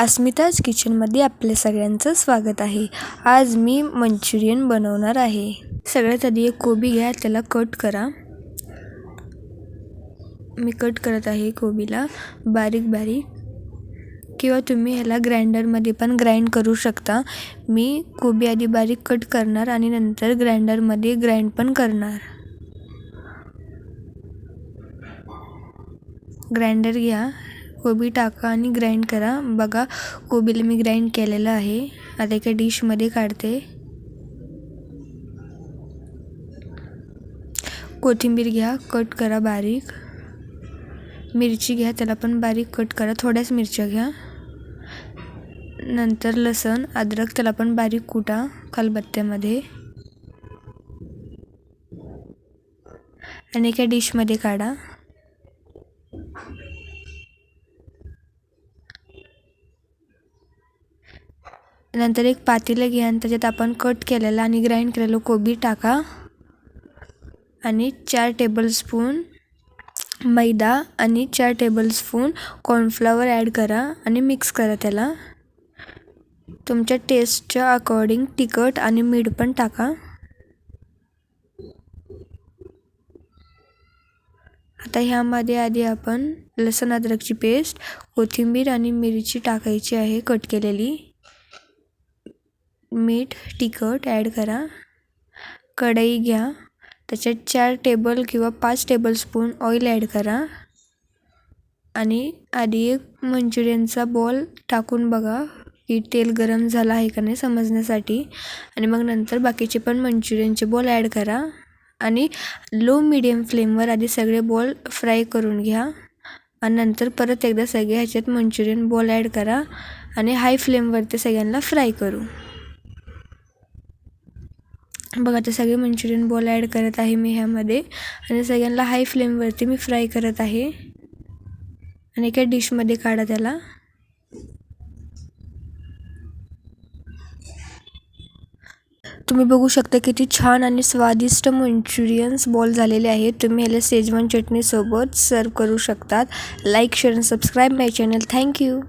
अस्मिताज किचनमध्ये आपले सगळ्यांचं स्वागत आहे। आज मी मंचुरियन बनवणार आहे। सगळ्यात आधी एक कोबी घ्या, त्याला कट करा। मी कट करत आहे कोबीला बारीक बारीक, किंवा तुम्ही ह्याला ग्राइंडरमध्ये पण ग्राइंड करू शकता। मी कोबी आधी बारीक कट करणार आणि नंतर ग्राइंडरमध्ये ग्राइंड पण करणार। ग्राइंडर घ्या, कोबी टाका आणि ग्राइंड करा। बघा, कोबीला मी ग्राइंड केलेलं आहे। आता एका डिशमध्ये काढते। कोथिंबीर घ्या, कट करा बारीक। मिरची घ्या, त्याला पण बारीक कट करा। थोड्याच मिरच्या घ्या। नंतर लसूण अद्रक, त्याला पण बारीक कुटा खलबत्त्यामध्ये आणि एका डिशमध्ये काढा। नंतर एक पातेलं घ्या आणि त्याच्यात आपण कट केलेला आणि ग्राइंड केलेलं कोबी टाका आणि 4 टेबलस्पून मैदा आणि 4 टेबलस्पून कॉर्नफ्लॉवर ॲड करा आणि मिक्स करा त्याला। तुमच्या टेस्टच्या अकॉर्डिंग तिखट आणि मीठ पण टाका। आता ह्यामध्ये आधी आपण लसूण अद्रकची पेस्ट, कोथिंबीर आणि मिरची टाकायची आहे कट केलेली। मीठ, तिखट ॲड करा। कढई घ्या, त्याच्यात 4 टेबल किंवा 5 टेबलस्पून ऑइल ॲड करा आणि आधी एक मंचुरियनचा बॉल टाकून बघा की तेल गरम झालं आहे का नाही समजण्यासाठी। आणि मग नंतर बाकीचे पण मंचुरियनचे बॉल ॲड करा आणि लो मीडियम फ्लेमवर आधी सगळे बॉल फ्राय करून घ्या आणि नंतर परत एकदा सगळे ह्याच्यात मंचुरियन बॉल ॲड करा आणि हाय फ्लेमवरती सगळ्यांना फ्राय करू। बघा, ते सगळे मंचुरियन बॉल ॲड करत आहे मी ह्यामध्ये आणि सगळ्यांना हाय फ्लेमवरती मी फ्राय करत आहे आणि एका डिशमध्ये काढा त्याला। तुम्ही बघू शकता किती छान आणि स्वादिष्ट मंचुरियन्स बॉल झालेले आहेत। तुम्ही ह्याला शेजवान चटणी सोबत सर्व करू शकतात। लाईक, शेअर आणि सबस्क्राईब माय चॅनल। थँक्यू।